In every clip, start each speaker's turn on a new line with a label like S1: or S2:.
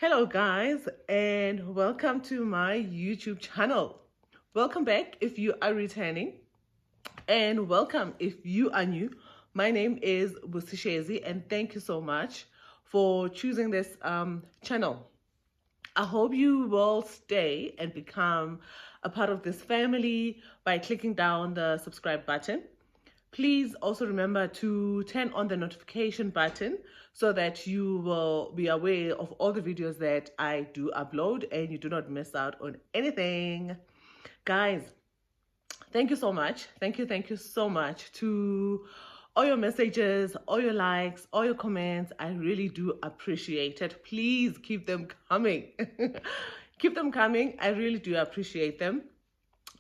S1: Hello guys, and welcome to my YouTube channel. Welcome back if you are returning, and welcome if you are new. My name is Busishezi, and thank you so much for choosing this channel. I hope you will stay and become a part of this family by clicking down the subscribe button. Please also remember to turn on the notification button so that you will be aware of all the videos that I do upload and you do not miss out on anything. Guys, thank you so much. Thank you so much to all your messages, all your likes, all your comments. I really do appreciate it. Please keep them coming. Keep them coming. I really do appreciate them.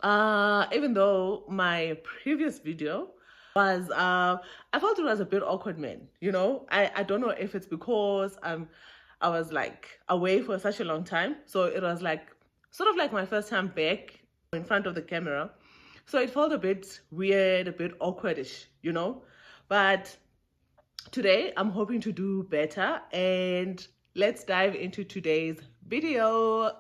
S1: Even though my previous video was I felt it was a bit awkward, man. I don't know if it's because I was like away for such a long time, so it was like sort of like my first time back in front of the camera, so it felt a bit weird, a bit awkwardish. But today I'm hoping to do better, and let's dive into today's video.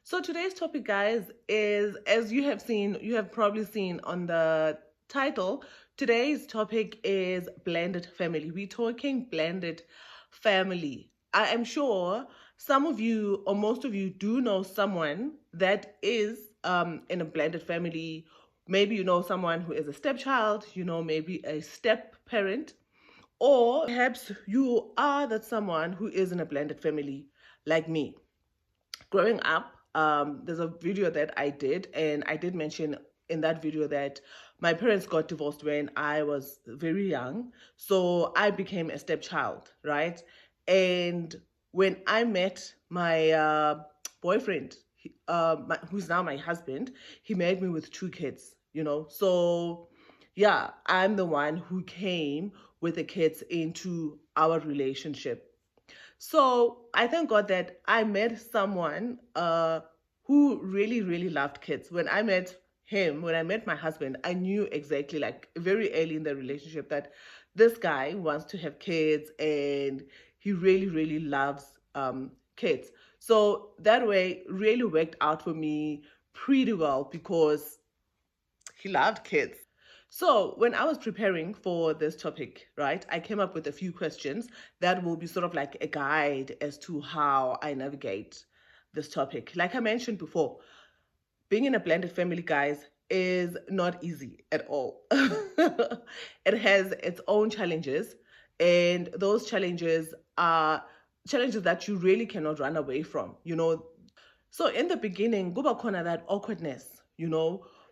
S1: So today's topic, guys, is, as you have probably seen on the title, today's topic is blended family. We're talking blended family. I am sure some of you or most of you do know someone that is in a blended family. Maybe you know someone who is a stepchild, maybe a step parent, or perhaps you are that someone who is in a blended family like me. Growing up, there's a video that I did, and I did mention in that video that my parents got divorced when I was very young, so I became a stepchild, right? And when I met my boyfriend, who's now my husband, he married me with 2 kids. So yeah, I'm the one who came with the kids into our relationship. So I thank God that I met someone who really, really loved kids. When I met my husband, I knew exactly, like very early in the relationship, that this guy wants to have kids and he really, really loves kids. So that way really worked out for me pretty well because he loved kids. So when I was preparing for this topic, right, I came up with a few questions that will be sort of like a guide as to how I navigate this topic. Like I mentioned before, being in a blended family, guys, is not easy at all. It has its own challenges, and those challenges are challenges that you really cannot run away from. So in the beginning, kuba khona that awkwardness,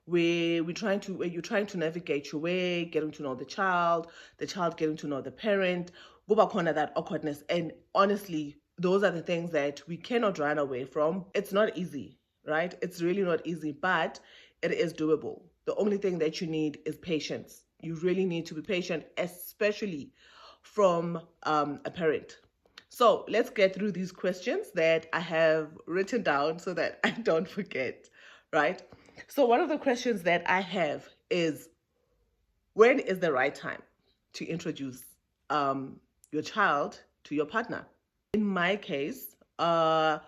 S1: where you're trying to navigate your way, getting to know the child getting to know the parent. Kuba khona that awkwardness, and honestly, those are the things that we cannot run away from. It's not easy, right? It's really not easy, but it is doable. The only thing that you need is patience. You really need to be patient, especially from a parent. So let's get through these questions that I have written down so that I don't forget, right? So one of the questions that I have is, when is the right time to introduce your child to your partner? In my case, I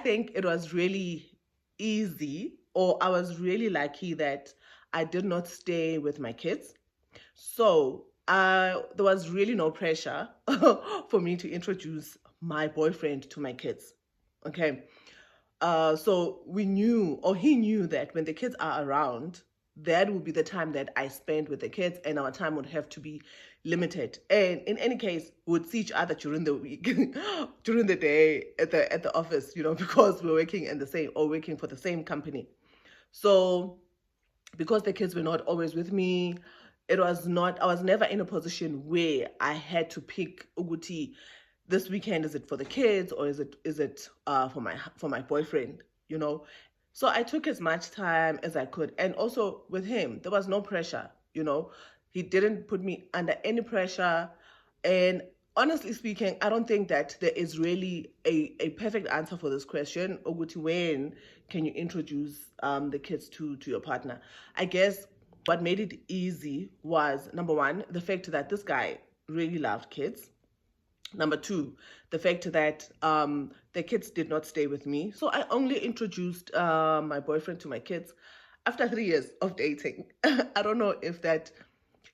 S1: think it was really easy, or I was really lucky that I did not stay with my kids. So there was really no pressure for me to introduce my boyfriend to my kids. Okay. So we knew, or he knew, that when the kids are around, that would be the time that I spend with the kids, and our time would have to be limited. And in any case, we would see each other during the week, during the day at the office, because we're working for the same company. So because the kids were not always with me, I was never in a position where I had to pick Uguti, this weekend, is it for the kids or is it for my boyfriend, So I took as much time as I could. And also with him, there was no pressure, He didn't put me under any pressure. And honestly speaking, I don't think that there is really a perfect answer for this question. Uguti, when can you introduce the kids to your partner? I guess what made it easy was, number one, the fact that this guy really loved kids. Number two, the fact that the kids did not stay with me. So I only introduced my boyfriend to my kids after 3 years of dating. I don't know if that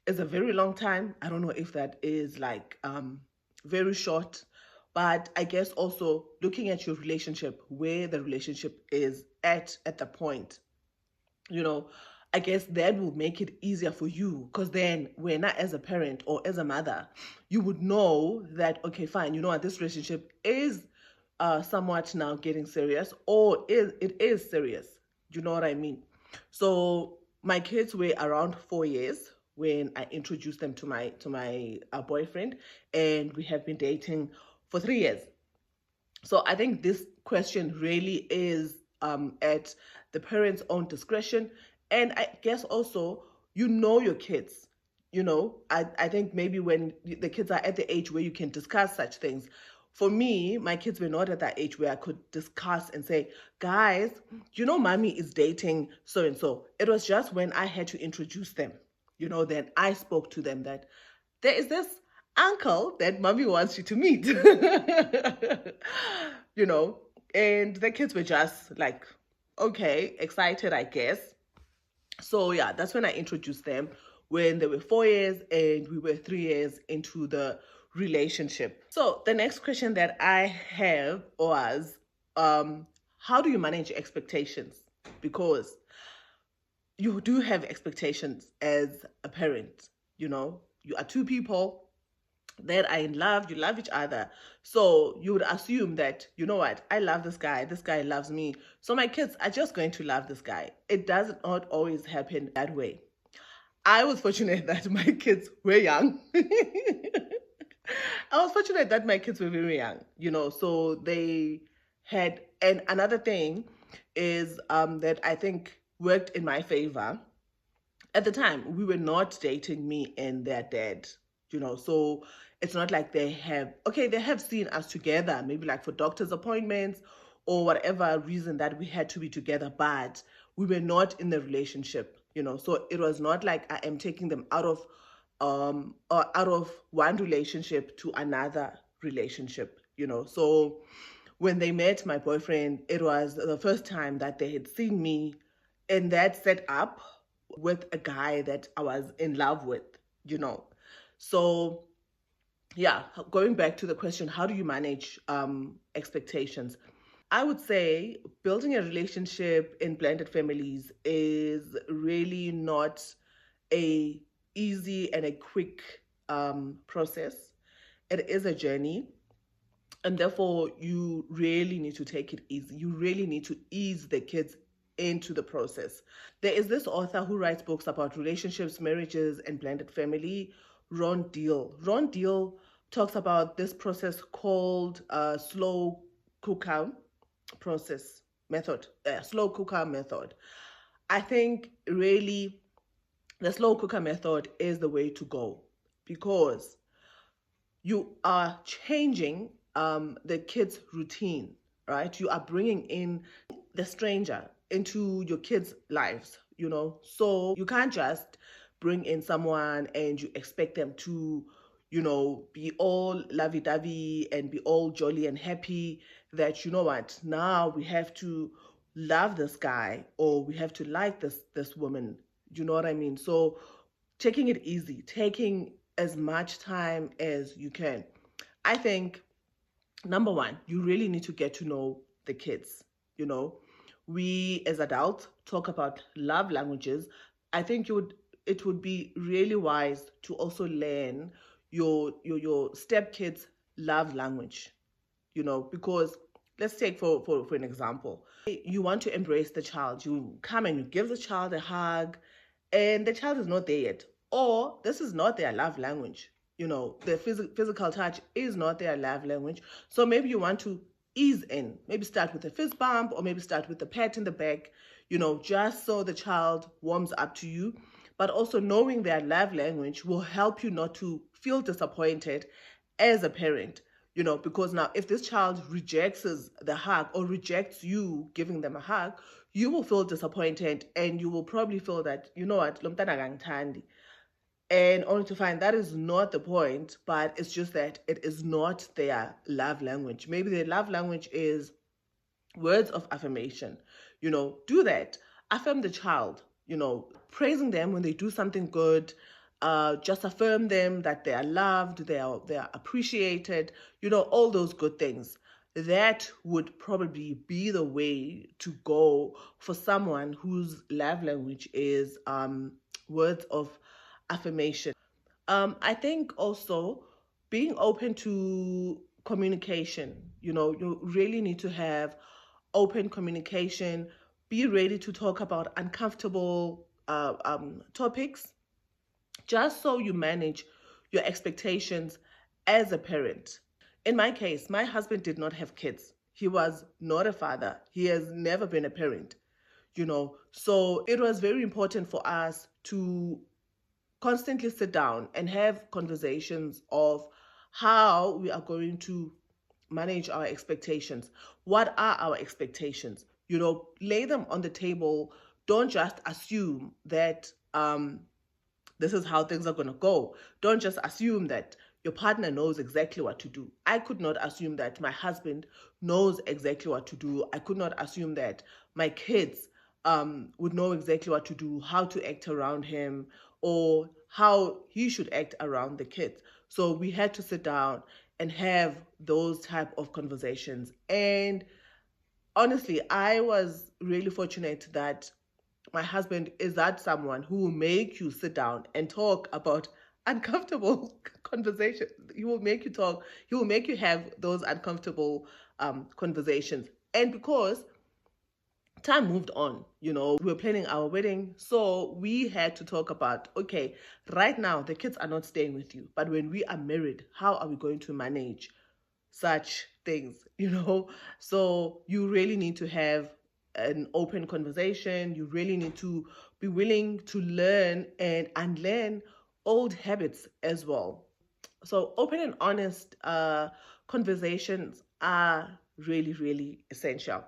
S1: is a very long time. I don't know if that is like very short. But I guess also looking at your relationship, where the relationship is at the point, you know, I guess that will make it easier for you, because then when not as a parent or as a mother, you would know that, okay, fine, you know what, this relationship is somewhat now getting serious, or it is serious. You know what I mean? So my kids were around 4 years when I introduced them to my boyfriend, and we have been dating for 3 years. So I think this question really is at the parent's own discretion. And I guess also, you know your kids. I think maybe when the kids are at the age where you can discuss such things. For me, my kids were not at that age where I could discuss and say, guys, mommy is dating so and so. It was just when I had to introduce them, then I spoke to them that there is this uncle that mommy wants you to meet. you know, and the kids were just like, okay, excited, I guess. So yeah, that's when I introduced them, when they were 4 years and we were 3 years into the relationship. So the next question that I have was, how do you manage expectations? Because you do have expectations as a parent. You are two people that are in love, you love each other. So you would assume that, you know what, I love this guy loves me. So my kids are just going to love this guy. It does not always happen that way. I was fortunate that my kids were young. I was fortunate that my kids were very young, so they had, and another thing is that I think worked in my favor. At the time, we were not dating, me and their dad, so it's not like they have seen us together, maybe like for doctor's appointments or whatever reason that we had to be together, but we were not in the relationship, so it was not like I am taking them out of or out of one relationship to another relationship, so when they met my boyfriend, it was the first time that they had seen me in that setup with a guy that I was in love with, So yeah, going back to the question, how do you manage expectations? I would say building a relationship in blended families is really not a easy and a quick process. It is a journey. And therefore, you really need to take it easy. You really need to ease the kids into the process. There is this author who writes books about relationships, marriages, and blended family, Ron Deal. Ron Deal talks about this process called slow cooker process method, slow cooker method. I think really the slow cooker method is the way to go, because you are changing the kids' routine, right? You are bringing in the stranger into your kids' lives, So you can't just bring in someone and you expect them to, be all lovey-dovey and be all jolly and happy, that, you know what, now we have to love this guy or we have to like this woman. You know what I mean? So taking it easy, taking as much time as you can. I think, number one, you really need to get to know the kids. We as adults talk about love languages. I think it would be really wise to also learn your stepkids' love language, because let's take for an example. You want to embrace the child. You come and you give the child a hug, and the child is not there yet. Or this is not their love language. The physical touch is not their love language. So maybe you want to ease in. Maybe start with a fist bump, or maybe start with a pat in the back, just so the child warms up to you. But also knowing their love language will help you not to feel disappointed as a parent. Because now if this child rejects the hug or rejects you giving them a hug, you will feel disappointed, and you will probably feel that, you know what, lo mntana akangithandi. and only to find that is not the point, but it's just that it is not their love language. Maybe their love language is words of affirmation. Do that. Affirm the child, praising them when they do something good. Just affirm them that they are loved, they are appreciated, all those good things. That would probably be the way to go for someone whose love language is words of affirmation. I think also being open to communication. You really need to have open communication. Be ready to talk about uncomfortable topics, just so you manage your expectations as a parent. In my case, my husband did not have kids. He was not a father. He has never been a parent. So it was very important for us to constantly sit down and have conversations of how we are going to manage our expectations. What are our expectations? Lay them on the table. Don't just assume that this is how things are going to go. Don't just assume that your partner knows exactly what to do. I could not assume that my husband knows exactly what to do. I could not assume that my kids would know exactly what to do, how to act around him, or how he should act around the kids. So we had to sit down and have those type of conversations. And honestly, I was really fortunate that my husband is that someone who will make you sit down and talk about uncomfortable conversations. He will make you talk. He will make you have those uncomfortable conversations. And because time moved on, we were planning our wedding, so we had to talk about, okay, right now the kids are not staying with you, but when we are married, how are we going to manage such things? So you really need to have an open conversation. You really need to be willing to learn and unlearn old habits as well. So open and honest conversations are really, really essential.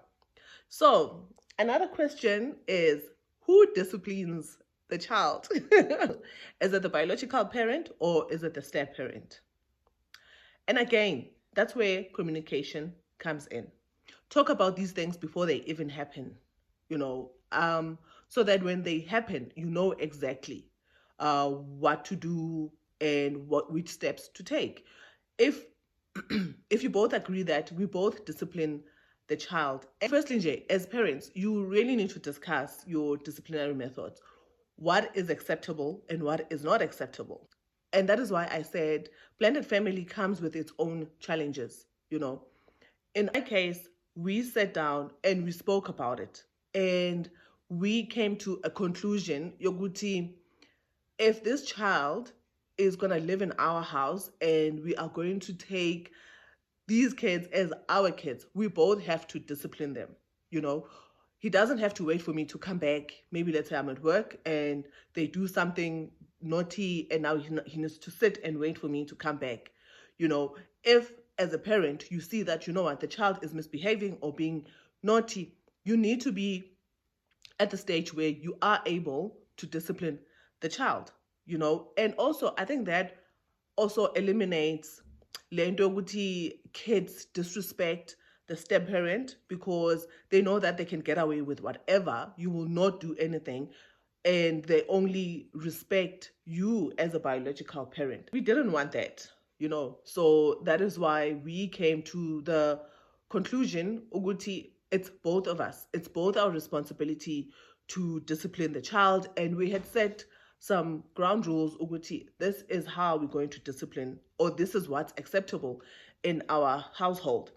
S1: So another question is, who disciplines the child? Is it the biological parent or is it the step parent? And again, that's where communication comes in. Talk about these things before they even happen, so that when they happen, you know exactly what to do and which steps to take. If if you both agree that we both discipline the child, and firstly, Jay, as parents, you really need to discuss your disciplinary methods. What is acceptable and what is not acceptable. And that is why I said blended family comes with its own challenges. In my case, we sat down and we spoke about it. And we came to a conclusion, Yoguti, if this child is going to live in our house and we are going to take these kids as our kids, we both have to discipline them. He doesn't have to wait for me to come back. Maybe let's say I'm at work and they do something naughty and now he needs to sit and wait for me to come back. If as a parent you see that, what, the child is misbehaving or being naughty, you need to be at the stage where you are able to discipline the child. And also I think that also eliminates lento ukuthi kids disrespect the step parent because they know that they can get away with whatever. You will not do anything, and they only respect you as a biological parent. We didn't want that. So that is why we came to the conclusion, Uguti, it's both of us. It's both our responsibility to discipline the child, and we had set some ground rules, Uguti. This is how we're going to discipline, or this is what's acceptable in our household.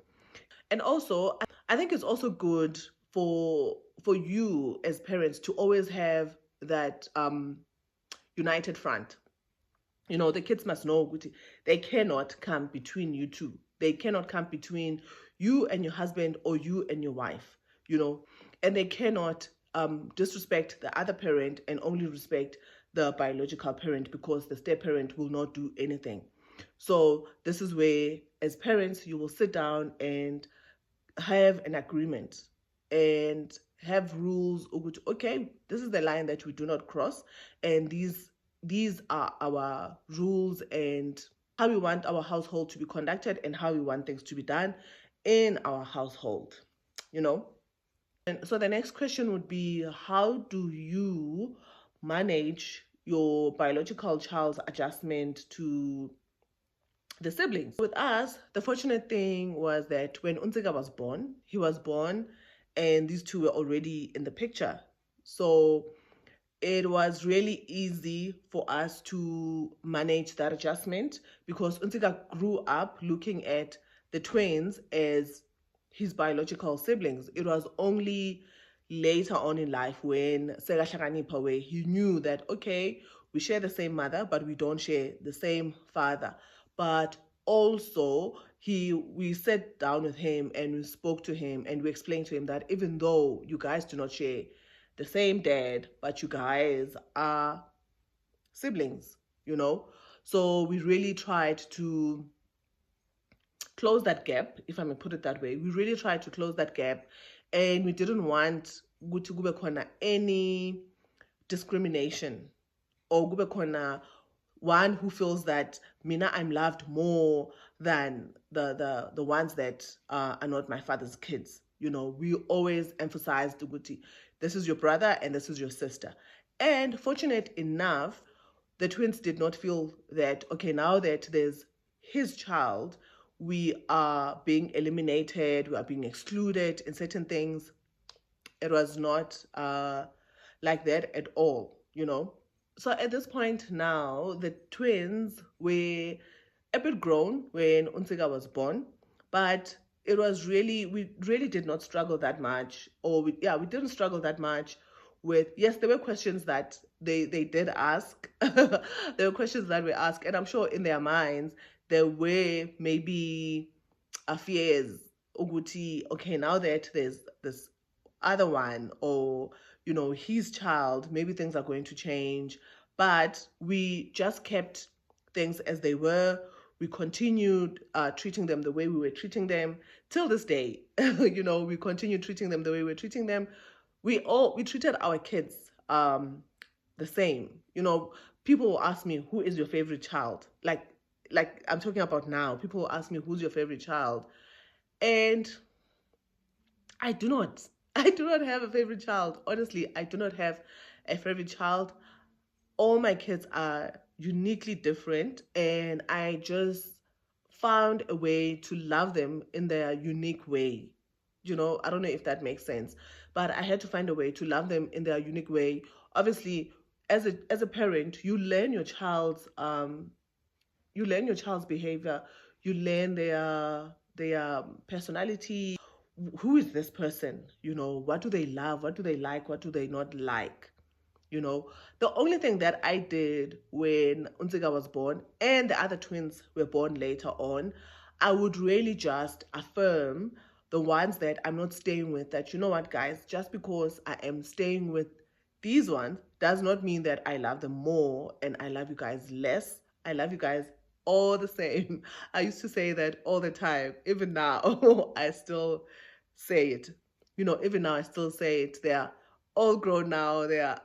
S1: And also, I think it's also good for you as parents to always have that united front. The kids must know, Uguti, they cannot come between you two. They cannot come between you and your husband or you and your wife. And they cannot disrespect the other parent and only respect the biological parent because the step parent will not do anything. So this is where, as parents, you will sit down and have an agreement and have rules. Okay, this is the line that we do not cross, and these these are our rules and how we want our household to be conducted and how we want things to be done in our household, you know. And so the next question would be, how do you manage your biological child's adjustment to the siblings? With us, the fortunate thing was that when Unziga was born, he was born and these two were already in the picture. So it was really easy for us to manage that adjustment because Unziga grew up looking at the twins as his biological siblings. It was only later on in life when Sega Shaganipa, where he knew that, okay, we share the same mother, but we don't share the same father. But also, we sat down with him and we spoke to him and we explained to him that even though you guys do not share the same dad, but you guys are siblings, you know? So we really tried to close that gap, if I may put it that way. We really tried to close that gap, and we didn't want kube khona any discrimination or kube khona one who feels that mina I'm loved more than the ones that are not my father's kids. You know, we always emphasized Uguti, this is your brother and this is your sister. And fortunate enough, the twins did not feel that, okay, now that there's his child, we are being eliminated, we are being excluded in certain things. It was not like that at all, you know. So at this point now, the twins were a bit grown when Unsiga was born, but it was really, we really did not struggle that much, or we didn't struggle that much with, yes, there were questions that they did ask. There were questions that were asked, and I'm sure in their minds, there were maybe a fears, Uguti, okay, now that there's this other one, or you know, his child, maybe things are going to change. But we just kept things as they were. We continued treating them the way we were treating them till this day. You know, we continue treating them the way we were treating them. We treated our kids the same. You know, people will ask me, who is your favorite child? Like I'm talking about now. People will ask me, who's your favorite child? And I do not. I do not have a favorite child. Honestly, I do not have a favorite child. All my kids are uniquely different, and I just found a way to love them in their unique way. You know, I don't know if that makes sense, but I had to find a way to love them in their unique way. Obviously, as a parent, you learn your child's behavior, you learn their personality. Who is this person? You know, what do they love? What do they like? What do they not like? You know, the only thing that I did when Unziga was born and the other twins were born later on, I would really just affirm the ones that I'm not staying with, that, you know what, guys, just because I am staying with these ones does not mean that I love them more and I love you guys less. I love you guys all the same. I used to say that all the time. Even now, I still say it. You know, even now I still say it. They're all grown now. They are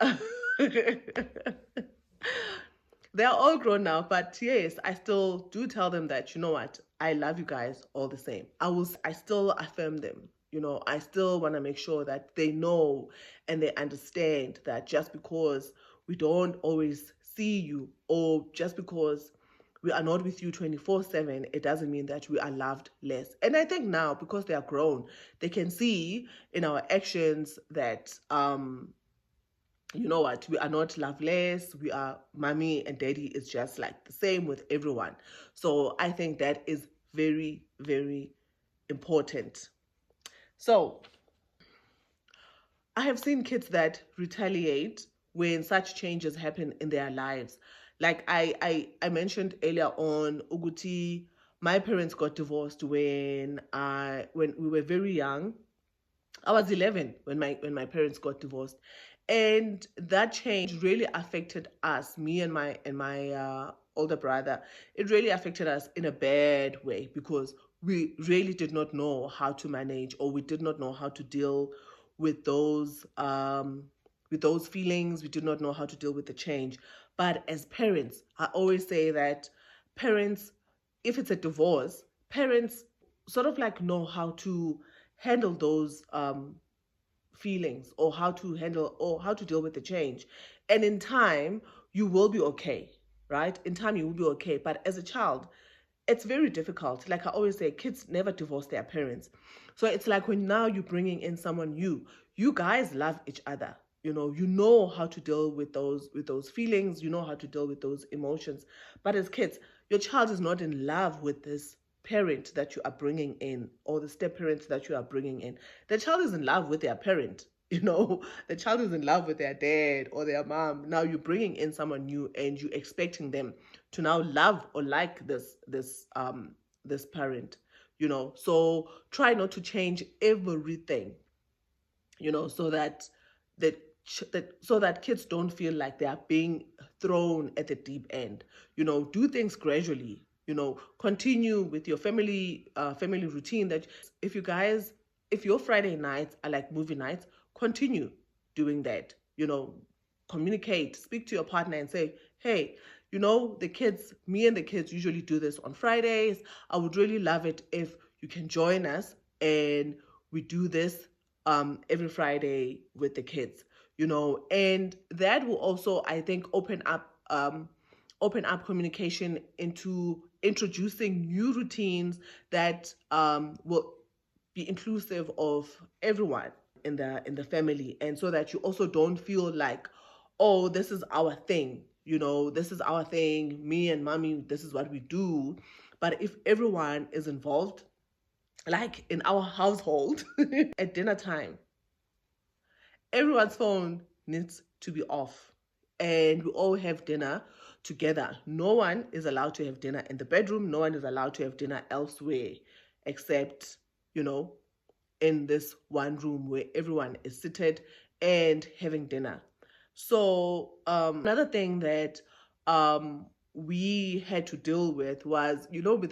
S1: they're all grown now, but yes, I still do tell them that, you know what, I love you guys all the same. I still affirm them. You know, I still want to make sure that they know and they understand that just because we don't always see you, or just because we are not with you 24/7, it doesn't mean that we are loved less. And I think now, because they are grown, they can see in our actions that you know what, we are not loveless. We are, mommy and daddy is just like the same with everyone. So I think that is very, very important. So I have seen kids that retaliate when such changes happen in their lives. Like I mentioned earlier on, Uguti, my parents got divorced when we were very young. I was 11 when my parents got divorced, and that change really affected us, me and my older brother. It really affected us in a bad way because we really did not know how to manage, or we did not know how to deal with those feelings. We did not know how to deal with the change. But as parents, I always say that parents, if it's a divorce, parents sort of like know how to handle those feelings, or how to handle, or how to deal with the change. And in time, you will be okay, right? In time, you will be okay. But as a child, it's very difficult. Like I always say, kids never divorce their parents. So it's like when now you're bringing in someone new, you guys love each other. You know how to deal with those feelings. You know how to deal with those emotions. But as kids, your child is not in love with this parent that you are bringing in, or the step parent that you are bringing in. The child is in love with their parent. The child is in love with their dad or their mom. Now you're bringing in someone new, and you're expecting them to now love or like this parent. So try not to change everything, so that so that kids don't feel like they are being thrown at the deep end. Do things gradually. Continue with your family routine. That if your Friday nights are like movie nights, continue doing that. Communicate, speak to your partner and say, hey, me and the kids usually do this on Fridays. I would really love it if you can join us and we do this every Friday with the kids. And that will also, I think, open up communication into introducing new routines that will be inclusive of everyone in the family, and so that you also don't feel like, oh, this is our thing. This is our thing. Me and mommy, this is what we do. But if everyone is involved, like in our household, at dinner time, everyone's phone needs to be off, and we all have dinner together. No one is allowed to have dinner in the bedroom. No one is allowed to have dinner elsewhere, except, in this one room where everyone is seated and having dinner. So another thing that we had to deal with was,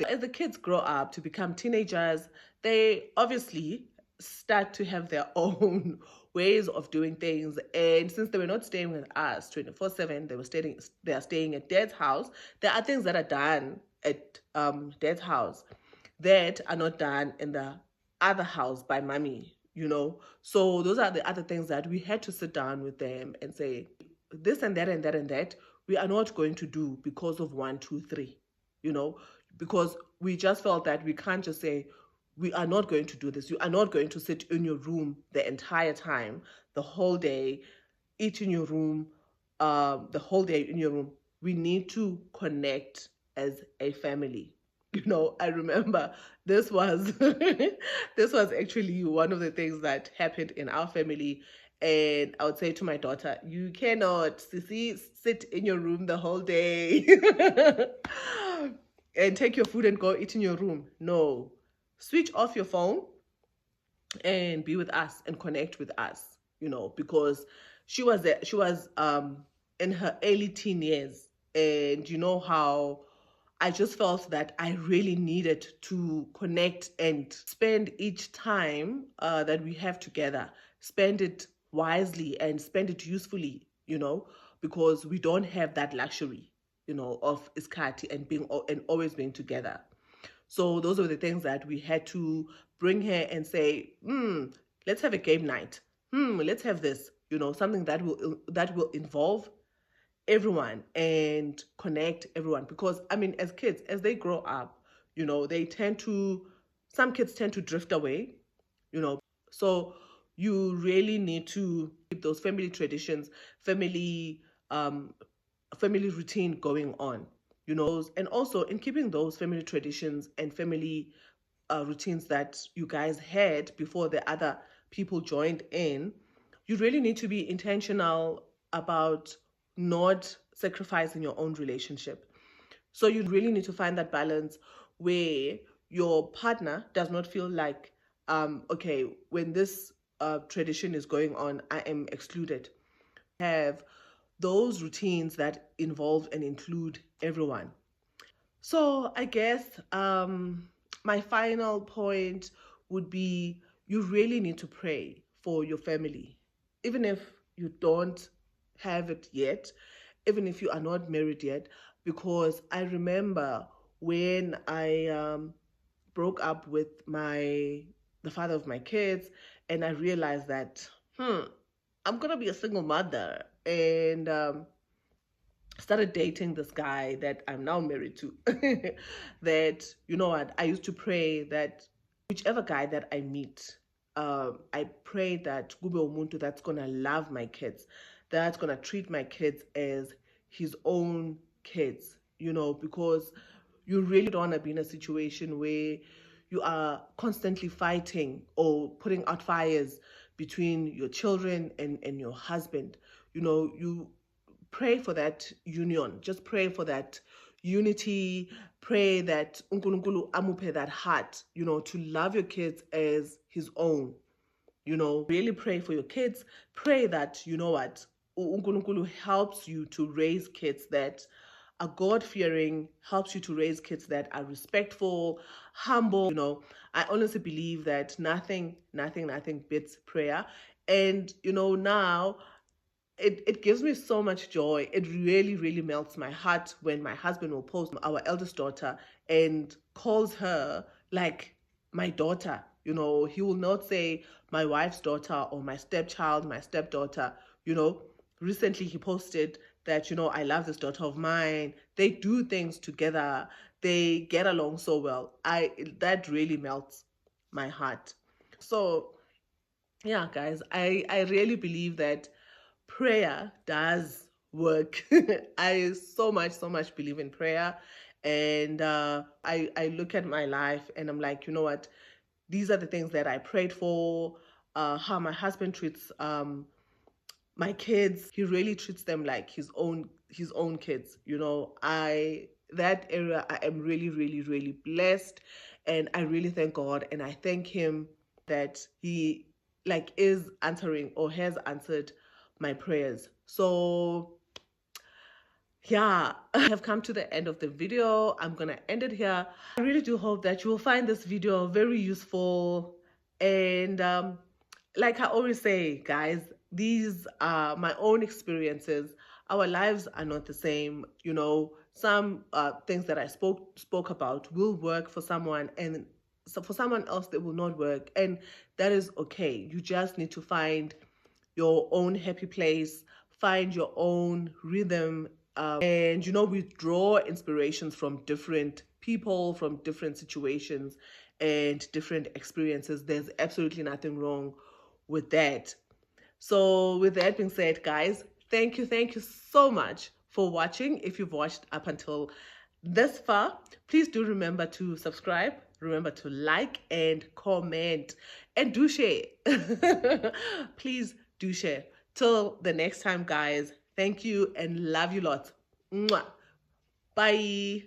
S1: as the kids grow up to become teenagers, they obviously start to have their own ways of doing things. And since they were not staying with us 24/7, they are staying at dad's house. There are things that are done at dad's house that are not done in the other house by mommy. So those are the other things that we had to sit down with them and say, this and that and that and that, we are not going to do because of one, two, three. Because we just felt that we can't just say, we are not going to do this. You are not going to sit in your room the entire time, the whole day, eat in your room, the whole day in your room. We need to connect as a family. I remember this was this was actually one of the things that happened in our family. And I would say to my daughter, you cannot, Sissy, sit in your room the whole day and take your food and go eat in your room. No, switch off your phone and be with us and connect with us. Because she was in her early teen years, and how I just felt that I really needed to connect and spend each time that we have together, spend it wisely and spend it usefully, because we don't have that luxury, of iskati and always being together. So those were the things that we had to bring her and say, let's have a game night. Let's have this, something that will involve everyone and connect everyone. Because as kids, as they grow up, some kids tend to drift away, so you really need to keep those family traditions, family um family routine going on, and also in keeping those family traditions and family routines that you guys had before the other people joined in. You really need to be intentional about not sacrificing your own relationship. So you really need to find that balance where your partner does not feel like, okay, when this tradition is going on, I am excluded. Have those routines that involve and include everyone. So I guess my final point would be, you really need to pray for your family, even if you don't have it yet. even if you are not married yet, because I remember when I broke up with the father of my kids, and I realized that I'm gonna be a single mother, and started dating this guy that I'm now married to. That, you know what, I used to pray that whichever guy that I meet, I pray that kube umuntu that's gonna love my kids, that's gonna treat my kids as his own kids, because you really don't want to be in a situation where you are constantly fighting or putting out fires between your children and your husband. You pray for that union. Just pray for that unity. Pray that uNkulunkulu amuphe that heart, to love your kids as his own. Really pray for your kids. Pray that, uNkulunkulu helps you to raise kids that are God-fearing, helps you to raise kids that are respectful, humble. I honestly believe that nothing beats prayer. And, now it gives me so much joy. It really, really melts my heart when my husband will post our eldest daughter and calls her like my daughter. He will not say my wife's daughter or my stepchild, my stepdaughter. Recently he posted that, I love this daughter of mine. They do things together. They get along so well. That really melts my heart. So yeah, guys, I really believe that prayer does work. I so much believe in prayer. And I look at my life and I'm like, you know what? These are the things that I prayed for. How my husband treats my kids. He really treats them like his own kids. That area I am really, really, really blessed. And I really thank God, and I thank him that he is answering or has answered my prayers. So yeah, I have come to the end of the video. I'm gonna end it here. I really do hope that you will find this video very useful. And like I always say, guys, these are my own experiences. Our lives are not the same. Some things that I spoke about will work for someone, and so for someone else they will not work, and that is okay. You just need to find your own happy place, find your own rhythm, and withdraw inspirations from different people, from different situations and different experiences. There's absolutely nothing wrong with that. So with that being said, guys, thank you so much for watching. If you've watched up until this far, please do remember to subscribe, remember to like and comment, and do share. Please do share. Till the next time, guys, thank you and love you lots. Mwah. Bye.